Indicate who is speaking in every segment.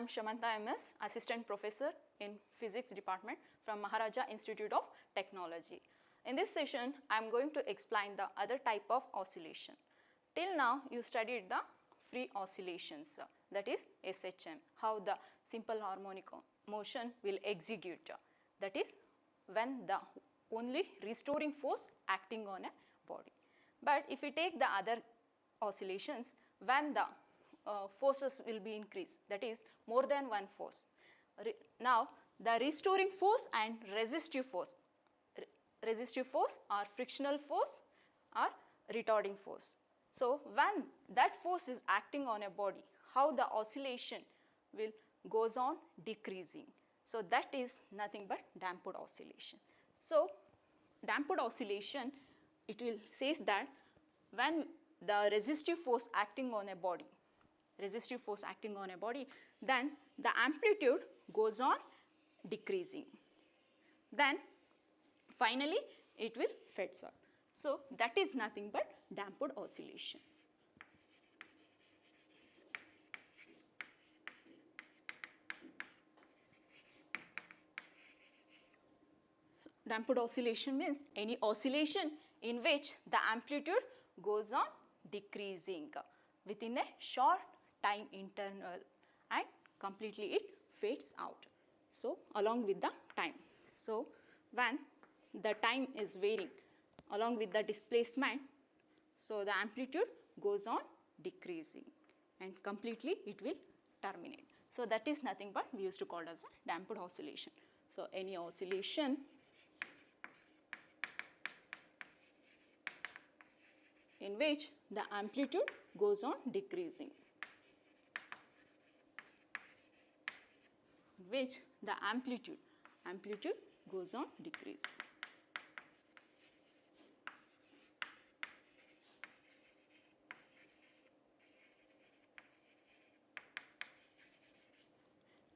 Speaker 1: am Shamanta MS, Assistant Professor in Physics Department from Maharaja Institute of Technology. In this session, I am going to explain the other type of oscillation. Till now, you studied the free oscillations, that is SHM, how the simple harmonic motion will execute, that is when the only restoring force acting on a body. But if we take the other oscillations, when the forces will be increased, that is more than one force. Now the restoring force and resistive force or frictional force or retarding force. So when that force is acting on a body, how the oscillation will goes on decreasing. So that is nothing but damped oscillation. So damped oscillation, it will says that when the resistive force acting on a body, then the amplitude goes on decreasing. Then finally it will fades out. So that is nothing but damped oscillation. Damped oscillation means any oscillation in which the amplitude goes on decreasing within a short time interval and completely it fades out. So along with the time. So when the time is varying along with the displacement, so the amplitude goes on decreasing and completely it will terminate. So that is nothing but we used to call as a damped oscillation. So any oscillation in which the amplitude goes on decreasing, which the amplitude goes on decreasing.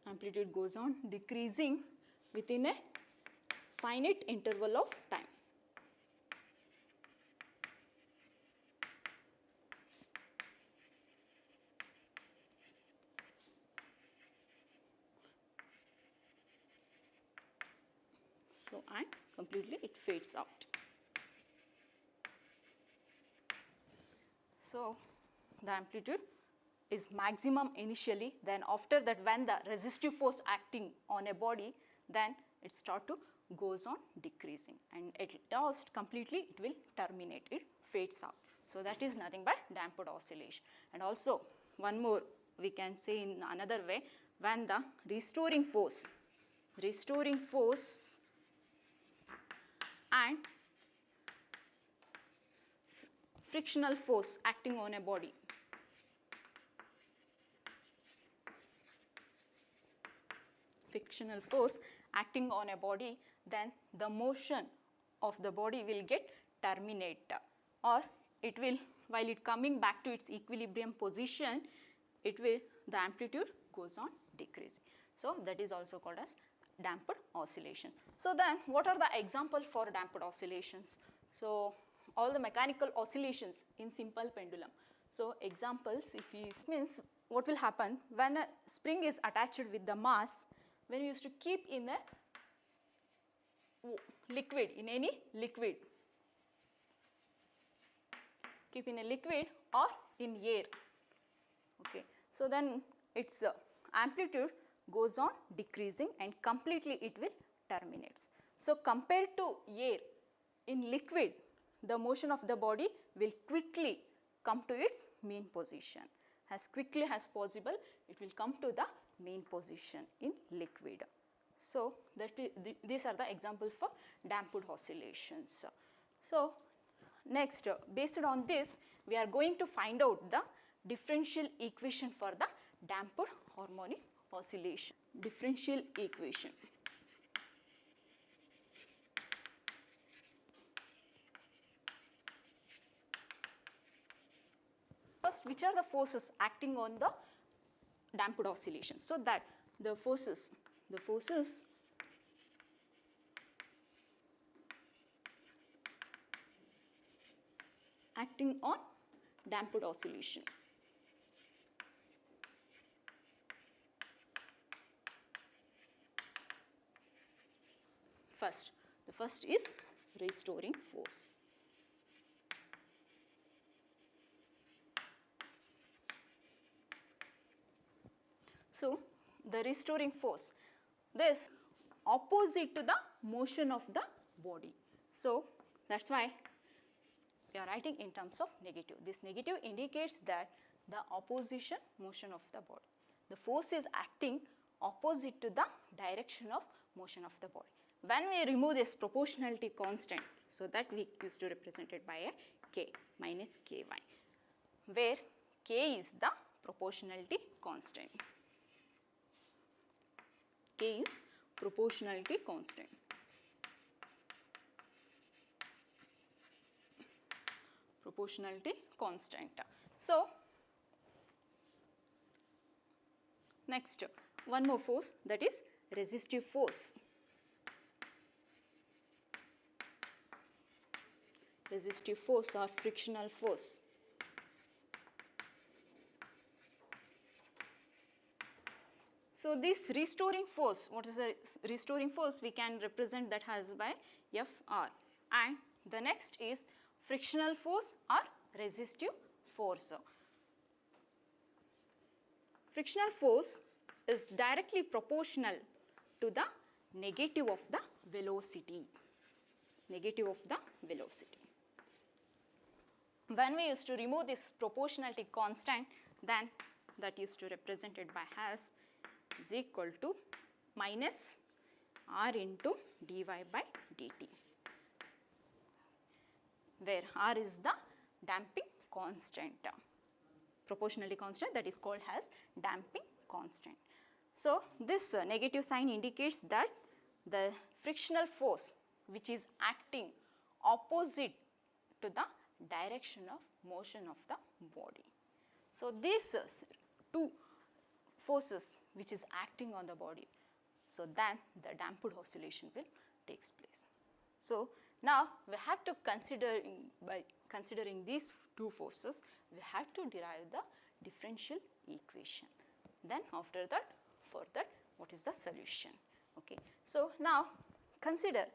Speaker 1: Amplitude goes on decreasing within a finite interval of time. So and completely it fades out. So the amplitude is maximum initially, then after that when the resistive force acting on a body, then it start to goes on decreasing and at last completely it will terminate, it fades out. So that is nothing but damped oscillation. And also one more we can say in another way, when the restoring force and frictional force acting on a body then the motion of the body will get terminate, or it will, while it coming back to its equilibrium position, the amplitude goes on decreasing. So that is also called as damped oscillation. So then what are the examples for damped oscillations? So all the mechanical oscillations in simple pendulum. So examples, if we means what will happen when a spring is attached with the mass, when you used to keep in a liquid, in any liquid, keep in a liquid or in air, okay. So then its amplitude goes on decreasing and completely it will terminates. So compared to air, in liquid the motion of the body will quickly come to its mean position. As quickly as possible it will come to the mean position in liquid. So that is, these are the examples for damped oscillations. So next, based on this we are going to find out the differential equation for the damped harmonic oscillation. Differential equation. First, which are the forces acting on the damped oscillation? So that the forces acting on damped oscillation. first. The first is restoring force. So, the restoring force, this opposite to the motion of the body. So, that is why we are writing in terms of negative. This negative indicates that the opposition motion of the body. The force is acting opposite to the direction of motion of the body. When we remove this proportionality constant, so that we used to represent it by a k minus ky, where k is the proportionality constant. K is proportionality constant. Proportionality constant. So, next one more force, that is resistive force. Resistive force or frictional force. So, this restoring force, what is the restoring force? We can represent that as by Fr, and the next is frictional force or resistive force. Frictional force is directly proportional to the negative of the velocity. Negative of the velocity. When we used to remove this proportionality constant, then that used to represent it by as is equal to minus r into dy by dt, where r is the damping constant, proportionality constant, that is called as damping constant. So, this negative sign indicates that the frictional force which is acting opposite to the direction of motion of the body. So, these two forces which is acting on the body, so then the damped oscillation will takes place. So, now we have to consider, by considering these two forces, we have to derive the differential equation. Then after that, for that, what is the solution? Okay. So, now consider,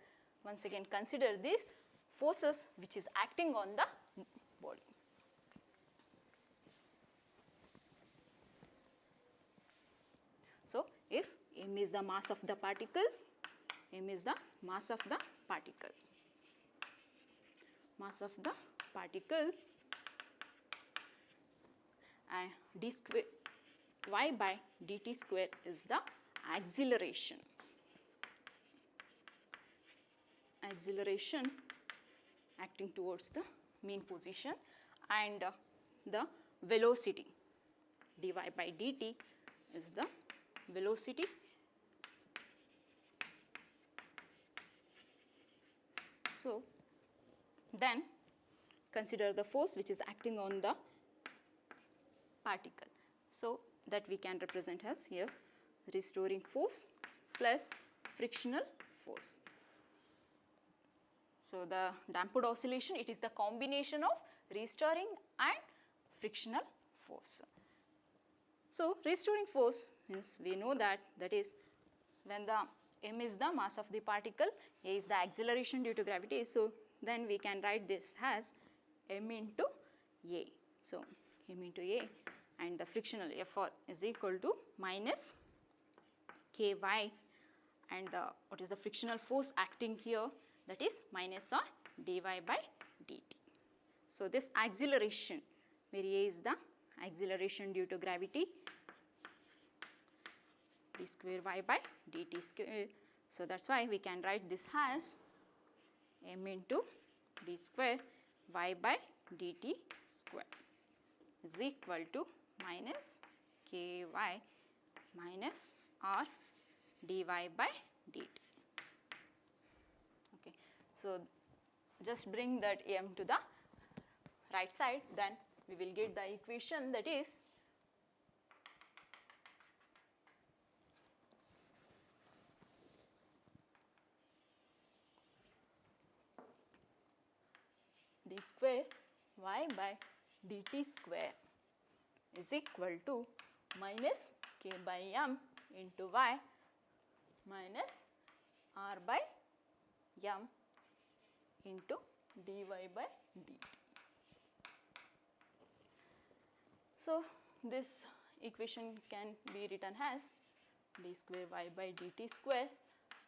Speaker 1: once again consider these forces which is acting on the body. So, if m is the mass of the particle, m is the mass of the particle, mass of the particle, and d square y by dt square is the acceleration. Acceleration acting towards the mean position, and the velocity dy by dt is the velocity. So, then consider the force which is acting on the particle. So, that we can represent as here restoring force plus frictional force. So, the damped oscillation, it is the combination of restoring and frictional force. So, restoring force means we know that is when the m is the mass of the particle, a is the acceleration due to gravity. So, then we can write this as m into a. So, m into a, and the frictional Fr is equal to minus ky, and what is the frictional force acting here, that is minus r dy by dt. So, this acceleration, where a is the acceleration due to gravity, d square y by dt square. So, that is why we can write this as m into d square y by dt square is equal to minus ky minus r dy by dt. Okay. So, just bring that m to the right side, then we will get the equation, that is d square y by dt square is equal to minus k by m into y minus r by m into dy by dt. So, this equation can be written as d square y by dt square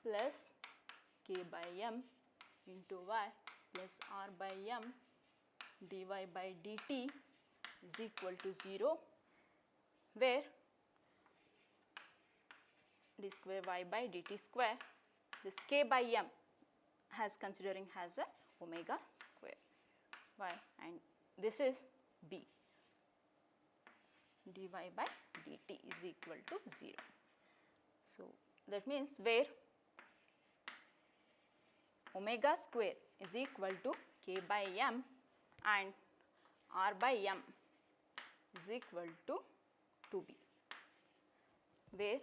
Speaker 1: plus k by m into y plus r by m dy by dt is equal to 0, where d square y by dt square, this k by m has considering as a omega square y, and this is b, dy by dt is equal to 0. So, that means where omega square is equal to k by m and r by m is equal to 2b, where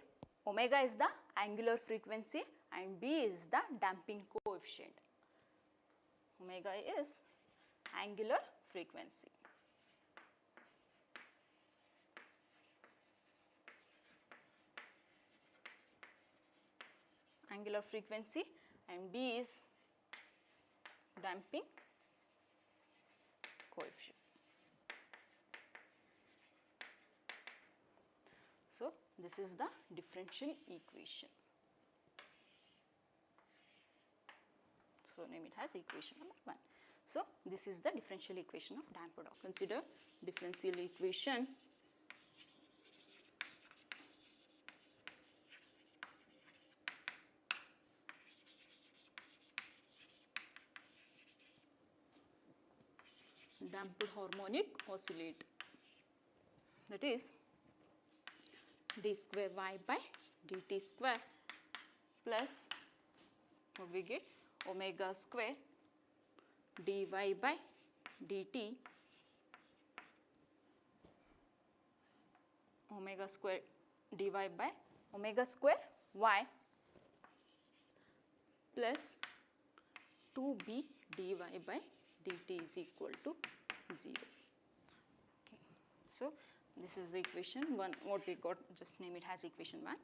Speaker 1: omega is the angular frequency and b is the damping coefficient. Omega is angular frequency. Angular frequency and b is damping coefficient. So, this is the differential equation. So, name it as equation number 1. So, this is the differential equation of damped oxygen. Consider differential equation damped harmonic oscillator, that is d square y by dt square plus what we get omega square dy by dt omega square dy by omega square y plus 2b dy by dt is equal to 0. Okay. So, this is the equation 1, what we got, just name it as equation 1.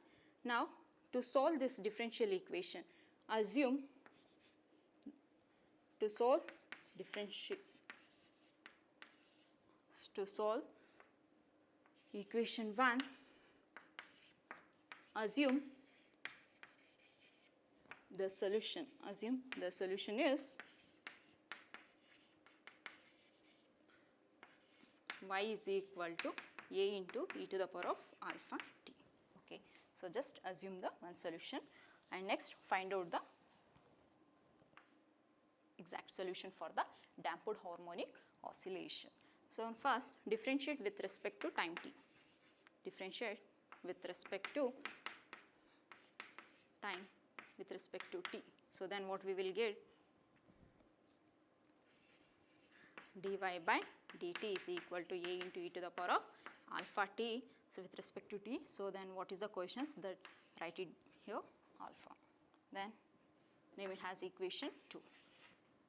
Speaker 1: Now, to solve this differential equation, assume to solve equation 1, assume the solution is y is equal to a into e to the power of alpha t. Okay. So, just assume the one solution and next find out the exact solution for the damped harmonic oscillation. So, first differentiate with respect to time t. Differentiate with respect to time with respect to t. So, then what we will get, dy by dt is equal to a into e to the power of alpha t. So, with respect to t, so then what is the coefficients, that write it here alpha, then name it as equation 2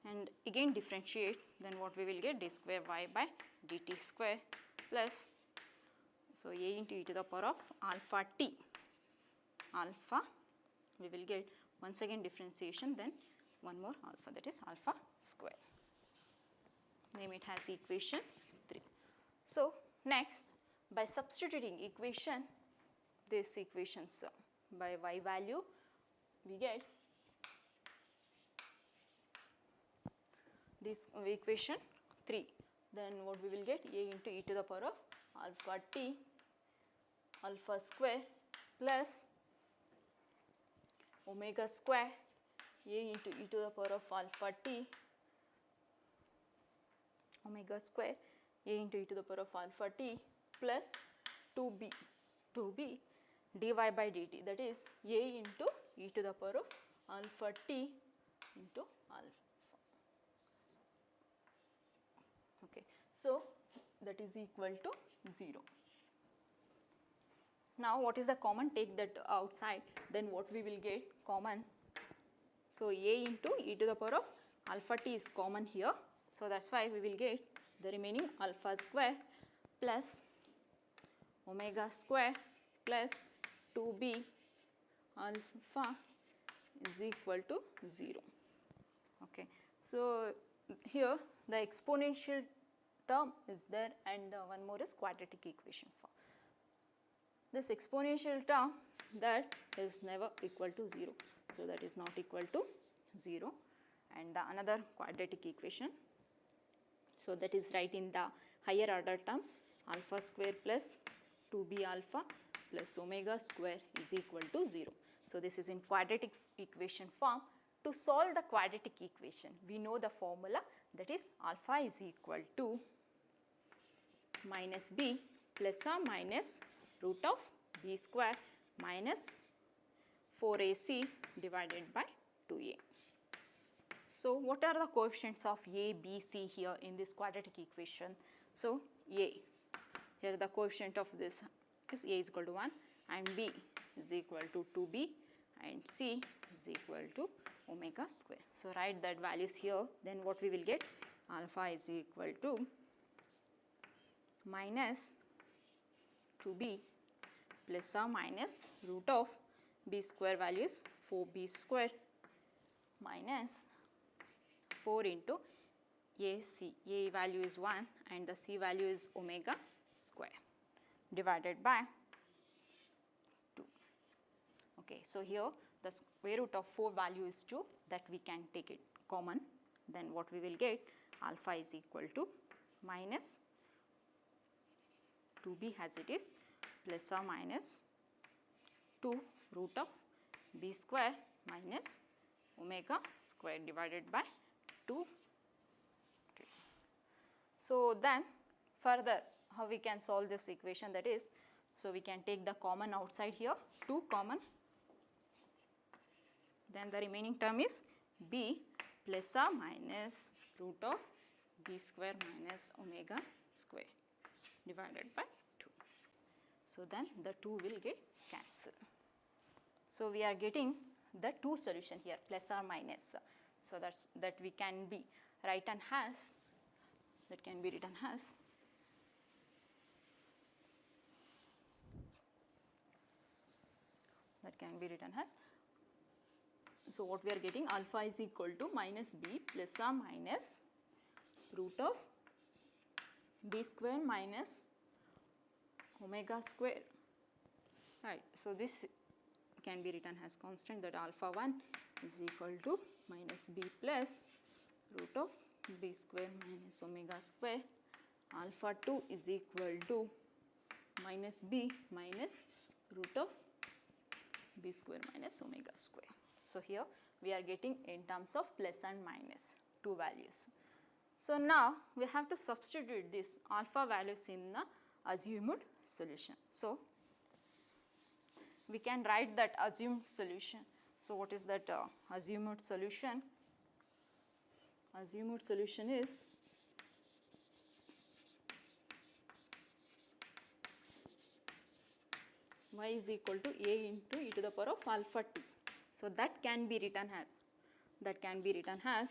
Speaker 1: and again differentiate, then what we will get, d square y by dt square plus, so a into e to the power of alpha t, alpha we will get once again differentiation, then one more alpha, that is alpha square. Name it as equation 3. So, next by substituting equation, this equations by y value we get this equation 3, then what we will get, a into e to the power of alpha t alpha square plus omega square a into e to the power of alpha t omega square a into e to the power of alpha t plus 2b dy by dt, that is a into e to the power of alpha t into alpha. Okay. So, that is equal to 0. Now, what is the common, take that outside, then what we will get common. So, a into e to the power of alpha t is common here. So, that is why we will get the remaining alpha square plus omega square plus 2b alpha is equal to 0. So, here the exponential term is there and the one more is quadratic equation form. This exponential term, that is never equal to 0. So, that is not equal to 0, and the another quadratic equation. So, that is right in the higher order terms, alpha square plus 2b alpha plus omega square is equal to 0. So, this is in quadratic equation form. To solve the quadratic equation, we know the formula, that is alpha is equal to minus b plus or minus root of b square minus 4ac divided by 2a. So, what are the coefficients of a, b, c here in this quadratic equation? So, a, here the coefficient of this is a is equal to 1 and b is equal to 2b and c is equal to omega square. So, write that values here, then what we will get? Alpha is equal to minus 2b plus or minus root of b square value is 4b square minus 4 into a value is 1 and the c value is omega square divided by 2. Okay, so here the square root of 4 value is 2, that we can take it common, then what we will get? Alpha is equal to minus 2b as it is plus or minus 2 root of b square minus omega square divided by 2. So, then further how we can solve this equation, that is, so we can take the common outside here, 2 common, then the remaining term is b plus or minus root of b square minus omega square divided by 2. So, then the 2 will get cancelled. So, we are getting the 2 solution here, plus or minus. So, that we can be written as, that can be written as so what we are getting, alpha is equal to minus b plus or minus root of b square minus omega square, right. So, this can be written as constant, that alpha 1 is equal to minus b plus root of b square minus omega square, alpha 2 is equal to minus b minus root of b square minus omega square. So, here we are getting in terms of plus and minus 2 values. So, now we have to substitute this alpha values in the assumed solution. So, we can write that assumed solution. So, what is that assumed solution? Assumed solution is y is equal to a into e to the power of alpha t. So, that can be written as, that can be written as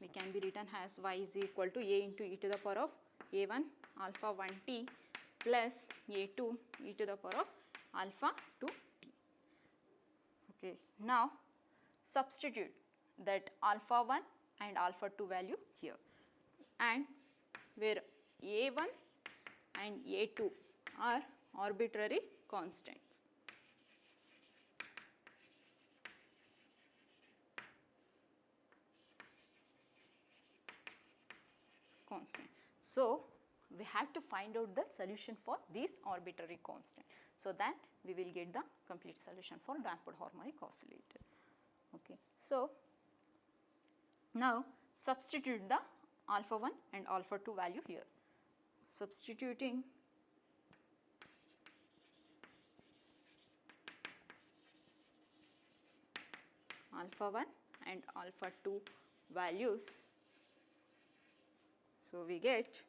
Speaker 1: we can be written as y is equal to a into e to the power of a1 alpha 1 t plus a2 e to the power of alpha 2 t. Okay. Now, substitute that alpha 1 and alpha 2 value here, and where a1 and a2 are arbitrary constants. So, we have to find out the solution for these arbitrary constant. So, then we will get the complete solution for damped harmonic oscillator. Okay. So, now substitute the alpha 1 and alpha 2 value here. Substituting alpha 1 and alpha 2 values. So, we get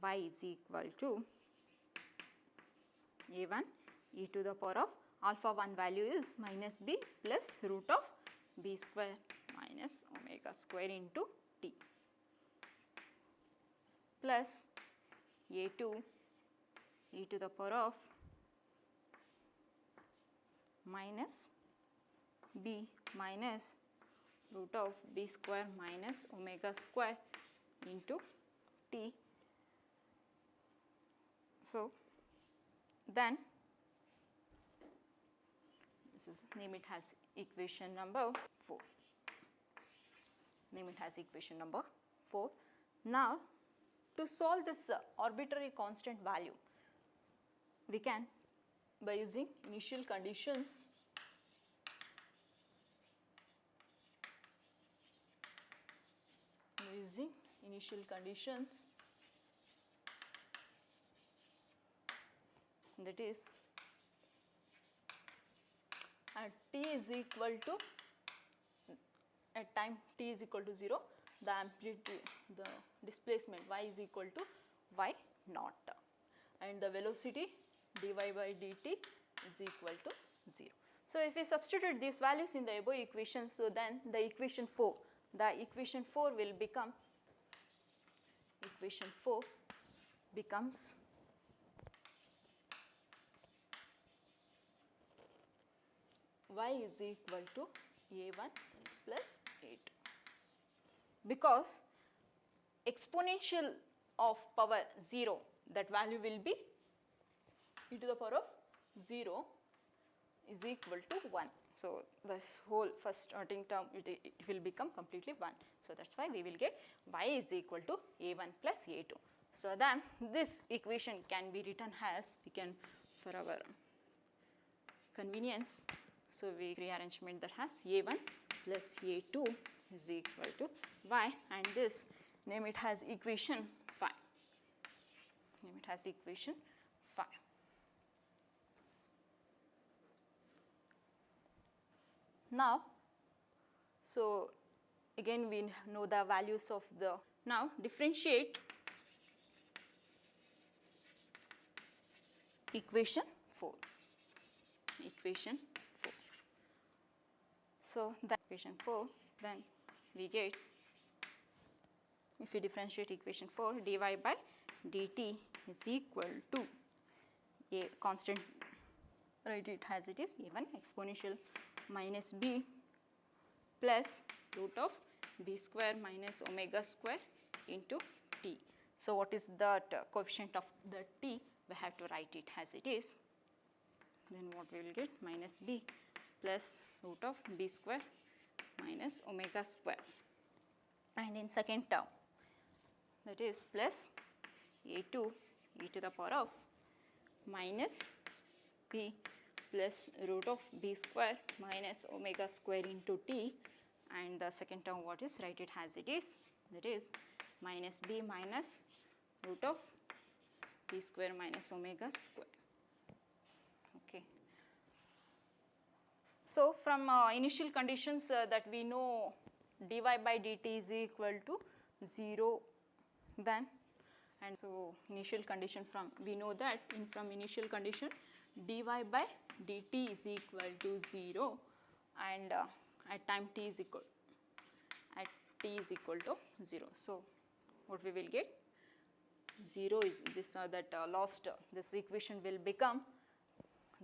Speaker 1: y is equal to a1 e to the power of alpha 1 value is minus b plus root of b square minus omega square into t. plus a2 e to the power of minus b minus root of b square minus omega square into t. So, then this is name it as equation number 4. Name it as equation number 4. Now, to solve this arbitrary constant value, we can by using initial conditions that is at t is equal to at time t is equal to 0, the amplitude, the displacement y is equal to y naught and the velocity dy by dt is equal to 0. So, if we substitute these values in the above equation, so then the equation 4 will become equation 4 becomes y is equal to a1 plus a2, because exponential of power 0, that value will be e to the power of 0 is equal to 1. So, this whole first starting term it will become completely 1. So, that is why we will get y is equal to a1 plus a2. So, then this equation can be written as, we can for our convenience, so we rearrangement that has a1 plus a2 is equal to y, and this name it as equation 5. Name it as equation 5. Now, so again we know the values of the, now differentiate equation 4. Equation 4. So, that equation 4, then we get, if we differentiate equation 4, dy by dt is equal to a constant, write it as it is, a1 exponential minus b plus root of b square minus omega square into t. So, what is that coefficient of the t? We have to write it as it is. Then what we will get, minus b plus root of b square minus omega square, and in second term that is plus a2 e to the power of minus b plus root of b square minus omega square into t, and the second term what is, write it as it is, that is minus b minus root of b square minus omega square. Okay. So, from initial conditions that we know dy by dt is equal to 0, then, and so initial condition from, we know that from initial condition dy by dt is equal to 0, and at time t is equal to 0. So, what we will get, 0 is this last this equation will become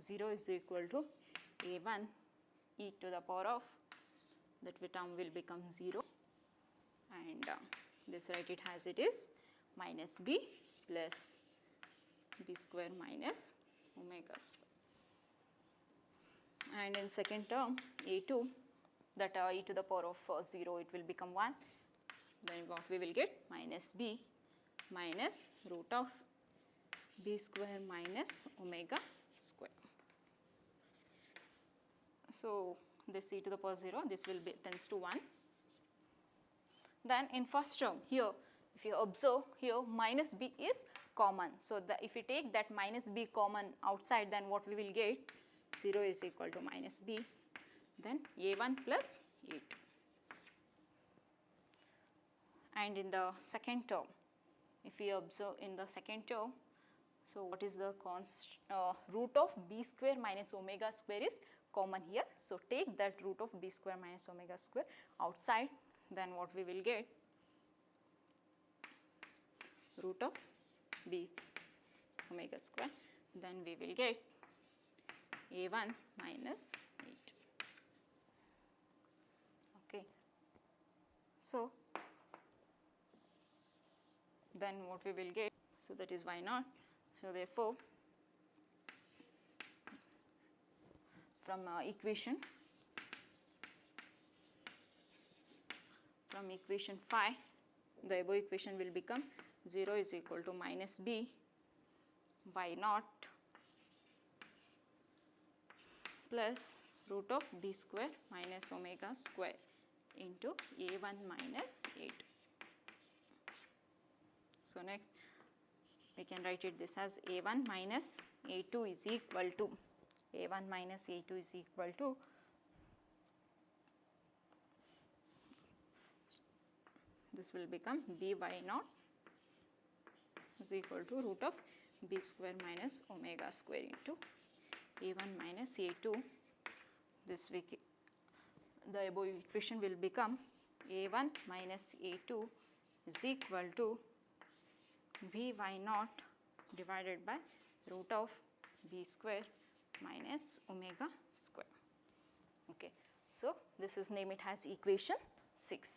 Speaker 1: 0 is equal to a1 e to the power of, that term will become 0, and this write it as it is, minus b plus b square minus omega square, and in second term a2, that e to the power of 0 it will become 1, then what we will get, minus b minus root of b square minus omega square. So, this e to the power 0, this will be tends to 1. Then in first term here, if you observe here, minus b is common. So, if we take that minus b common outside, then what we will get, 0 is equal to minus b, then a1 plus a2. And in the second term, if we observe in the second term, so what is the root of b square minus omega square is common here. So, take that root of b square minus omega square outside, then what we will get, root of b omega square, then we will get a1 minus 8. Okay. So, then what we will get, so that is y naught. So, therefore, from equation 5, the above equation will become 0 is equal to minus b y naught plus root of b square minus omega square into a1 minus 8. So, next we can write it this as a1 minus a2 is equal to a1 minus a2 is equal to this will become by naught is equal to root of b square minus omega square into a1 minus a2. This the above equation will become a1 minus a2 is equal to by naught divided by root of b square minus omega square. Okay. So, this is name it as equation 6.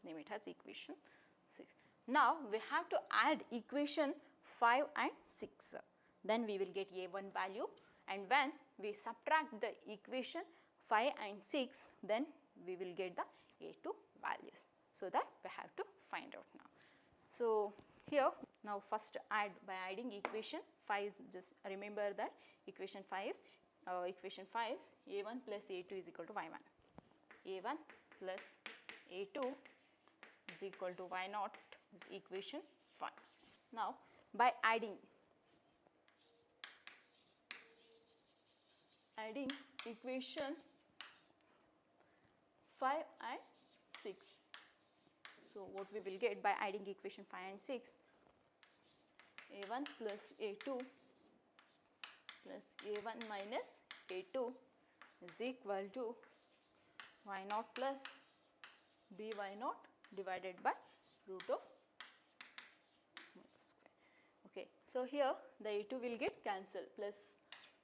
Speaker 1: Name it as equation 6. Now, we have to add equation 5 and 6. Then we will get a1 value, and when we subtract the equation 5 and 6, then we will get the a2 values. So, that we have to find out now. So, here now first add by adding equation 5 is, just remember that equation 5 is a1 plus a2 is equal to y1. a1 plus a2 is equal to y naught is equation 5. Now, by adding equation 5 and 6. So, what we will get by adding equation 5 and 6, a1 plus a2 plus a1 minus a2 is equal to y naught plus by naught divided by root of square. Okay. So, here the a2 will get cancelled, plus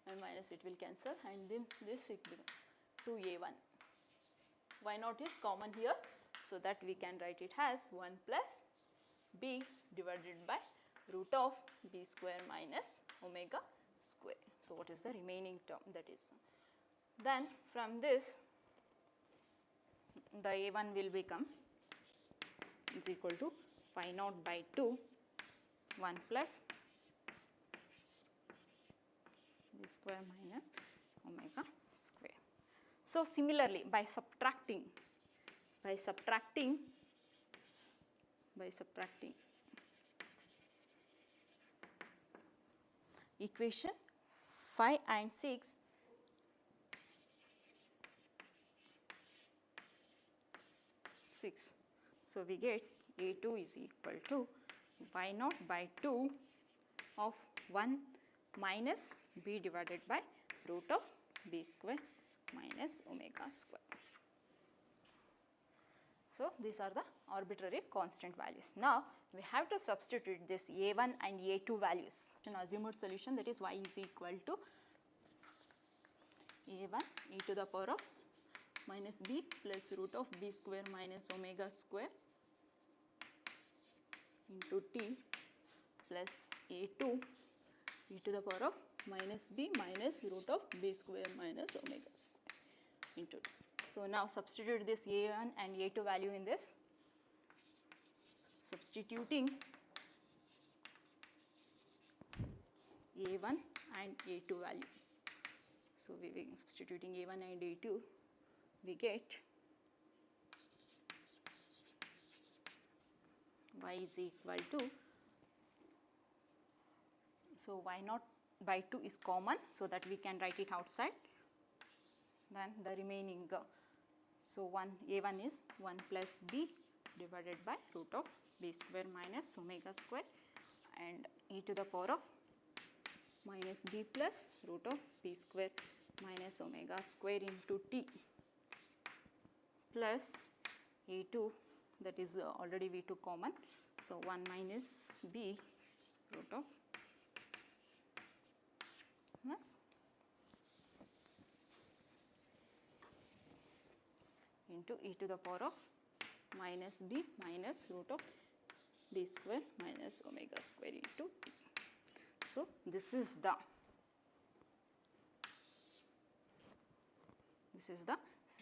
Speaker 1: and minus it will cancel, and then this it becomes 2a1. Y naught is common here, so that we can write it as 1 plus b divided by root of b square minus omega square. So, what is the remaining term, that is. Then from this the a1 will become is equal to phi naught by 2 1 plus b square minus omega square. So, similarly by subtracting equation 5 and 6, so we get a2 is equal to y naught by 2 of 1 minus b divided by root of b square minus omega square. So, these are the arbitrary constant values. Now, we have to substitute this a1 and a2 values in assumed solution, that is y is equal to a1 e to the power of minus b plus root of b square minus omega square into t plus a2 e to the power of minus b minus root of b square minus omega square into t. So, now substitute this a1 and a2 value in this, substituting a1 and a2 value. So, we will substituting a1 and a2, we get y is equal to, so y naught by 2 is common, so that we can write it outside. Then the remaining, so a1 is 1 plus b divided by root of b square minus omega square, and e to the power of minus b plus root of b square minus omega square into t plus a2 that is already we took common. So 1 minus b root of yes, into e to the power of minus b minus root of d square minus omega square into t. So, this is the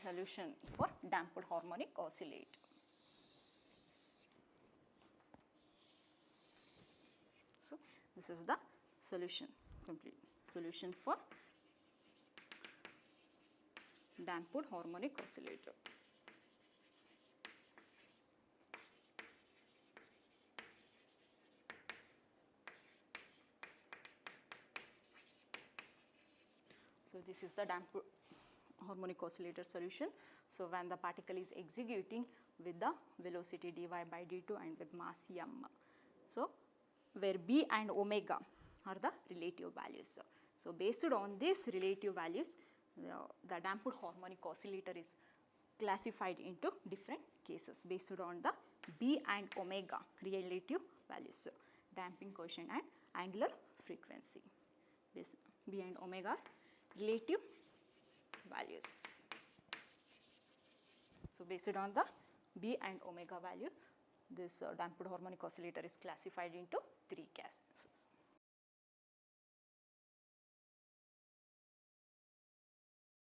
Speaker 1: solution for damped harmonic oscillator. So, this is the solution, complete solution for damped harmonic oscillator. So, this is the damped harmonic oscillator solution. So, when the particle is executing with the velocity dy by dt and with mass m. So, where b and omega are the relative values. So, based on these relative values, the damped harmonic oscillator is classified into different cases based on the b and omega relative values, damping coefficient and angular frequency. This b and omega relative values. So, based on the b and omega value, this damped harmonic oscillator is classified into 3 cases.